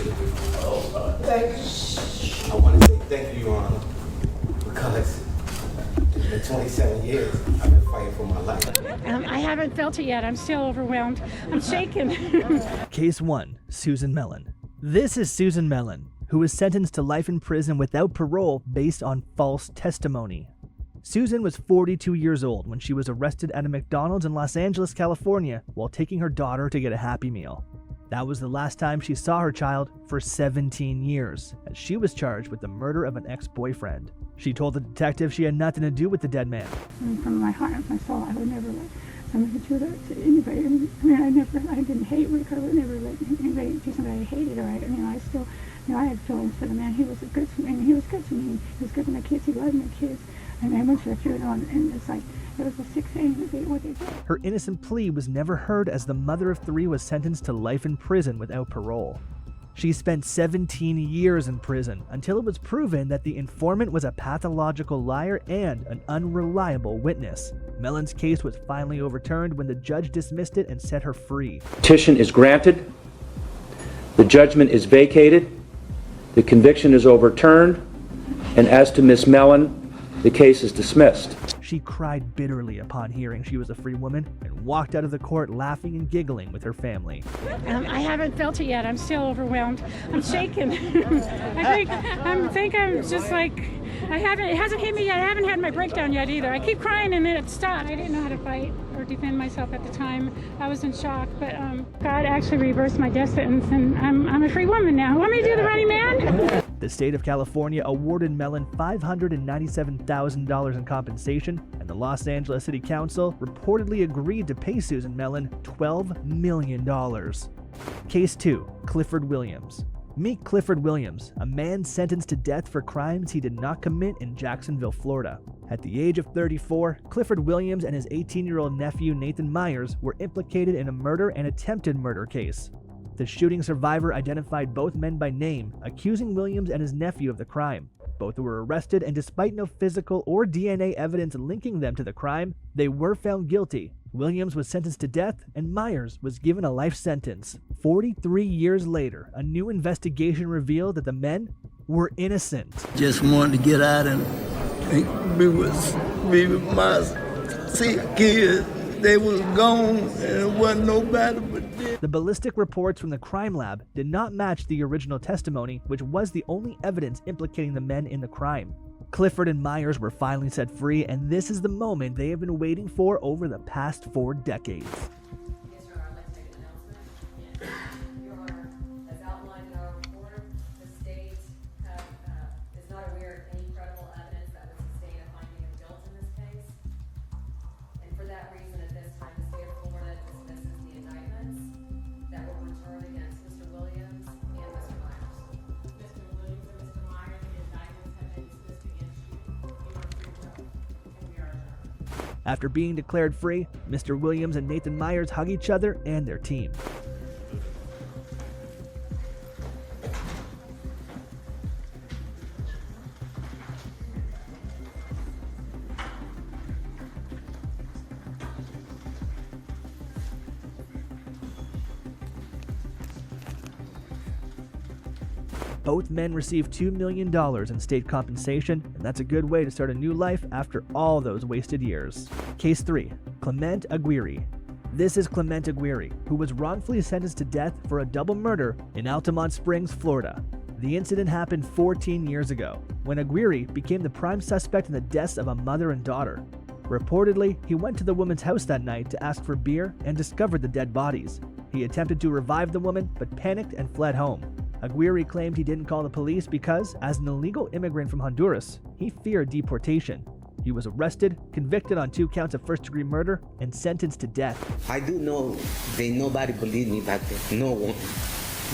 I want to say thank you, Your Honor, because it's been 27 years I've been fighting for my life. I haven't felt it yet. I'm still overwhelmed. I'm shaking. Case 1, Susan Mellon. This is Susan Mellon, who was sentenced to life in prison without parole based on false testimony. Susan was 42 years old when she was arrested at a McDonald's in Los Angeles, California, while taking her daughter to get a Happy Meal. That was the last time she saw her child for 17 years, as she was charged with the murder of an ex-boyfriend. She told the detective she had nothing to do with the dead man. From my heart and my soul, I would never let somebody do that to anybody. I mean, I didn't hate Rick. I would never let anybody do something I hated. Or I still, I had feelings for the man. He was good to me. He was good to me. He was good to my kids. He loved my kids. And I went to a funeral, and it's like, it was a sick thing what they did. Her innocent plea was never heard as the mother of 3 was sentenced to life in prison without parole. She spent 17 years in prison until it was proven that the informant was a pathological liar and an unreliable witness. Mellon's case was finally overturned when the judge dismissed it and set her free. Petition is granted, the judgment is vacated, the conviction is overturned, and as to Ms. Mellon, the case is dismissed. She cried bitterly upon hearing she was a free woman and walked out of the court laughing and giggling with her family. I haven't felt it yet. I'm still overwhelmed. I'm shaking. I think I'm just like, it hasn't hit me yet. I haven't had my breakdown yet either. I keep crying and then it stopped. I didn't know how to fight or defend myself at the time. I was in shock, but God actually reversed my death sentence, and I'm a free woman now. Want me to do the running man? The state of California awarded Mellon $597,000 in compensation, and the Los Angeles City Council reportedly agreed to pay Susan Mellon $12 million. Case 2, Clifford Williams. Meet Clifford Williams, a man sentenced to death for crimes he did not commit in Jacksonville, Florida. At the age of 34, Clifford Williams and his 18-year-old nephew Nathan Myers were implicated in a murder and attempted murder case. The shooting survivor identified both men by name, accusing Williams and his nephew of the crime. Both were arrested, and despite no physical or DNA evidence linking them to the crime, they were found guilty. Williams was sentenced to death, and Myers was given a life sentence. 43 years later, a new investigation revealed that the men were innocent. Just wanted to get out and be with my kids. They was gone, and it wasn't nobody but them. The ballistic reports from the crime lab did not match the original testimony, which was the only evidence implicating the men in the crime. Clifford and Myers were finally set free, and this is the moment they have been waiting for over the past 4 decades. Yes, Your Honor, I'd like to make an announcement. Your Honor, as outlined in our report, the state is not aware of any credible evidence that would sustain a finding of guilt in this case. And for that reason, at this time, the state of Florida dismisses the indictments that were returned against Mr. Williams and Mr. Myers. Mr. Williams and Mr. Myers, the indictments have been dismissed against you. You are free to go, and we are adjourned. After being declared free, Mr. Williams and Nathan Myers hug each other and their team. Both men received $2 million in state compensation, and that's a good way to start a new life after all those wasted years. Case 3, Clement Aguirre. This is Clement Aguirre, who was wrongfully sentenced to death for a double murder in Altamont Springs, Florida. The incident happened 14 years ago, when Aguirre became the prime suspect in the deaths of a mother and daughter. Reportedly, he went to the woman's house that night to ask for beer and discovered the dead bodies. He attempted to revive the woman, but panicked and fled home. Aguirre claimed he didn't call the police because, as an illegal immigrant from Honduras, he feared deportation. He was arrested, convicted on 2 counts of first-degree murder, and sentenced to death. I do know that nobody believed me back then. No one.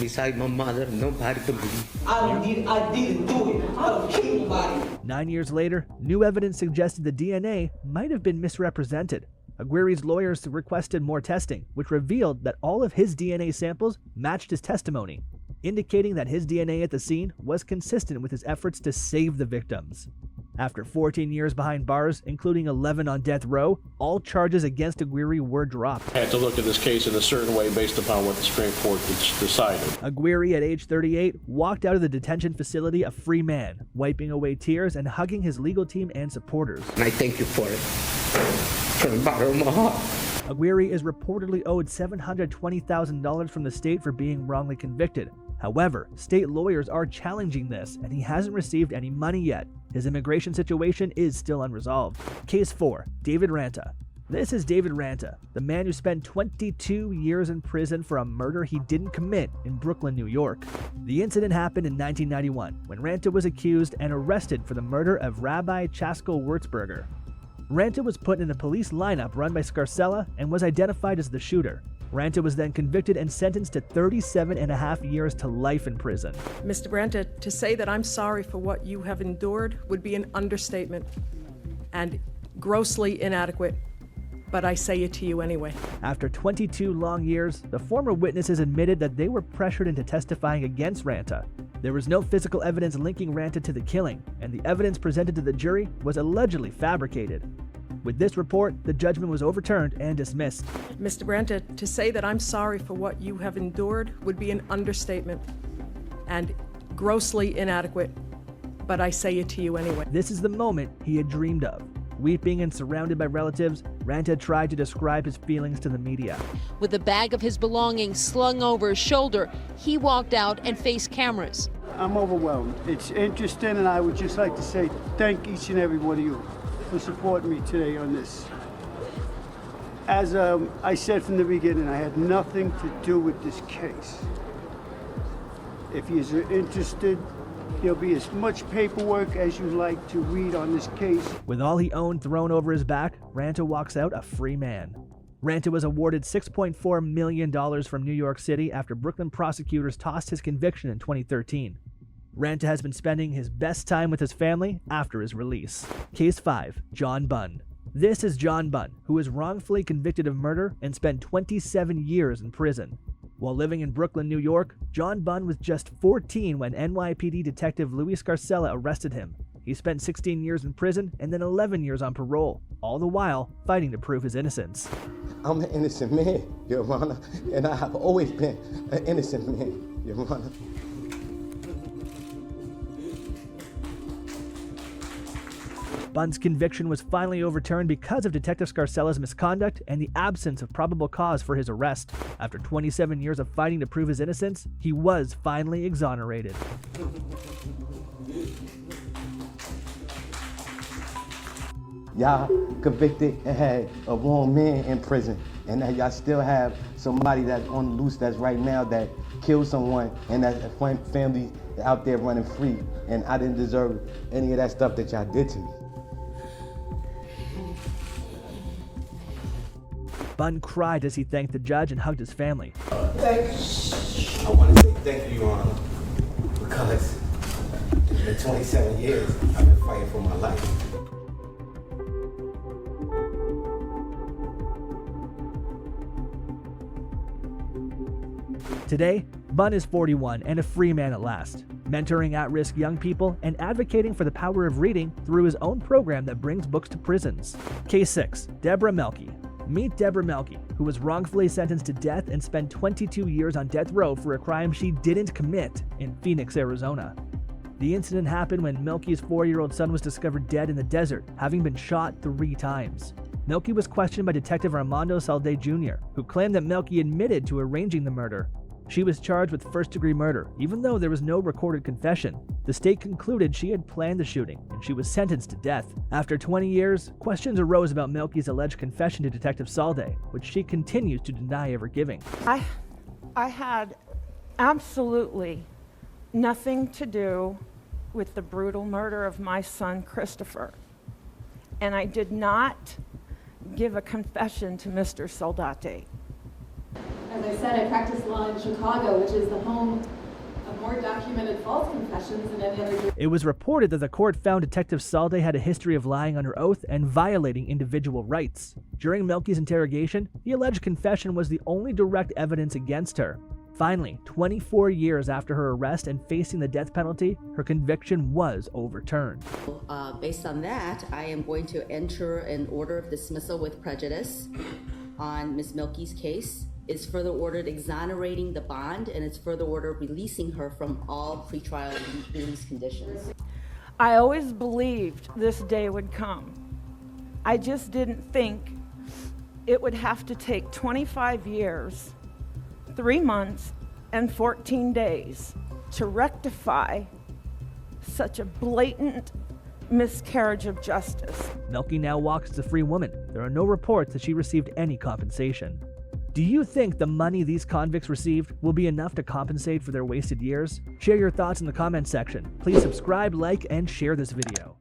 Besides my mother, nobody believed. I didn't do it. I don't kill nobody. 9 years later, new evidence suggested the DNA might have been misrepresented. Aguirre's lawyers requested more testing, which revealed that all of his DNA samples matched his testimony, indicating that his DNA at the scene was consistent with his efforts to save the victims. After 14 years behind bars, including 11 on death row, all charges against Aguirre were dropped. I had to look at this case in a certain way based upon what the Supreme Court decided. Aguirre, at age 38, walked out of the detention facility a free man, wiping away tears and hugging his legal team and supporters. And I thank you for it. From the bottom of my heart. Aguirre is reportedly owed $720,000 from the state for being wrongly convicted. However, state lawyers are challenging this, and he hasn't received any money yet. His immigration situation is still unresolved. Case 4. David Ranta. This is David Ranta, the man who spent 22 years in prison for a murder he didn't commit in Brooklyn, New York. The incident happened in 1991, when Ranta was accused and arrested for the murder of Rabbi Chasko Wurzburger. Ranta was put in a police lineup run by Scarcella and was identified as the shooter. Ranta was then convicted and sentenced to 37.5 years to life in prison. Mr. Ranta, to say that I'm sorry for what you have endured would be an understatement and grossly inadequate, but I say it to you anyway. After 22 long years, the former witnesses admitted that they were pressured into testifying against Ranta. There was no physical evidence linking Ranta to the killing, and the evidence presented to the jury was allegedly fabricated. With this report, the judgment was overturned and dismissed. Mr. Ranta, to say that I'm sorry for what you have endured would be an understatement and grossly inadequate, but I say it to you anyway. This is the moment he had dreamed of. Weeping and surrounded by relatives, Ranta tried to describe his feelings to the media. With a bag of his belongings slung over his shoulder, he walked out and faced cameras. I'm overwhelmed. It's interesting, and I would just like to say thank each and every one of you for supporting me today on this. As I said from the beginning, I had nothing to do with this case. If you're interested, there'll be as much paperwork as you'd like to read on this case. With all he owned thrown over his back, Ranta walks out a free man. Ranta was awarded $6.4 million from New York City after Brooklyn prosecutors tossed his conviction in 2013. Ranta has been spending his best time with his family after his release. Case 5. John Bunn. This is John Bunn, who was wrongfully convicted of murder and spent 27 years in prison. While living in Brooklyn, New York, John Bunn was just 14 when NYPD detective Louis Scarcella arrested him. He spent 16 years in prison and then 11 years on parole, all the while fighting to prove his innocence. I'm an innocent man, Your Honor, and I have always been an innocent man, Your Honor. Bunn's conviction was finally overturned because of Detective Scarcella's misconduct and the absence of probable cause for his arrest. After 27 years of fighting to prove his innocence, he was finally exonerated. Y'all convicted and had a wrong man in prison, and now y'all still have somebody that's on the loose that's right now that killed someone, and that family out there running free, and I didn't deserve any of that stuff that y'all did to me. Bunn cried as he thanked the judge and hugged his family. I want to say thank you, Your Honor, because it's been 27 years I've been fighting for my life. Today, Bunn is 41 and a free man at last, mentoring at-risk young people and advocating for the power of reading through his own program that brings books to prisons. Case 6. Deborah Melky. Meet Deborah Melky, who was wrongfully sentenced to death and spent 22 years on death row for a crime she didn't commit in Phoenix, Arizona. The incident happened when Melky's 4-year-old son was discovered dead in the desert, having been shot 3 times. Melky was questioned by Detective Armando Salde Jr., who claimed that Melky admitted to arranging the murder. She was charged with first-degree murder, even though there was no recorded confession. The state concluded she had planned the shooting, and she was sentenced to death. After 20 years, questions arose about Melky's alleged confession to Detective Salde, which she continues to deny ever giving. I had absolutely nothing to do with the brutal murder of my son, Christopher. And I did not give a confession to Mr. Soldati. As I said, I practice law in Chicago, which is the home of more documented false confessions than any other. It was reported that the court found Detective Salde had a history of lying under oath and violating individual rights. During Melky's interrogation, the alleged confession was the only direct evidence against her. Finally, 24 years after her arrest and facing the death penalty, her conviction was overturned. Based on that, I am going to enter an order of dismissal with prejudice on Ms. Mielke's case. It's further ordered exonerating the bond, and it's further ordered releasing her from all pretrial release conditions. I always believed this day would come. I just didn't think it would have to take 25 years, 3 months, and 14 days to rectify such a blatant miscarriage of justice. Mielke now walks as a free woman. There are no reports that she received any compensation. Do you think the money these convicts received will be enough to compensate for their wasted years? Share your thoughts in the comments section. Please subscribe, like, and share this video.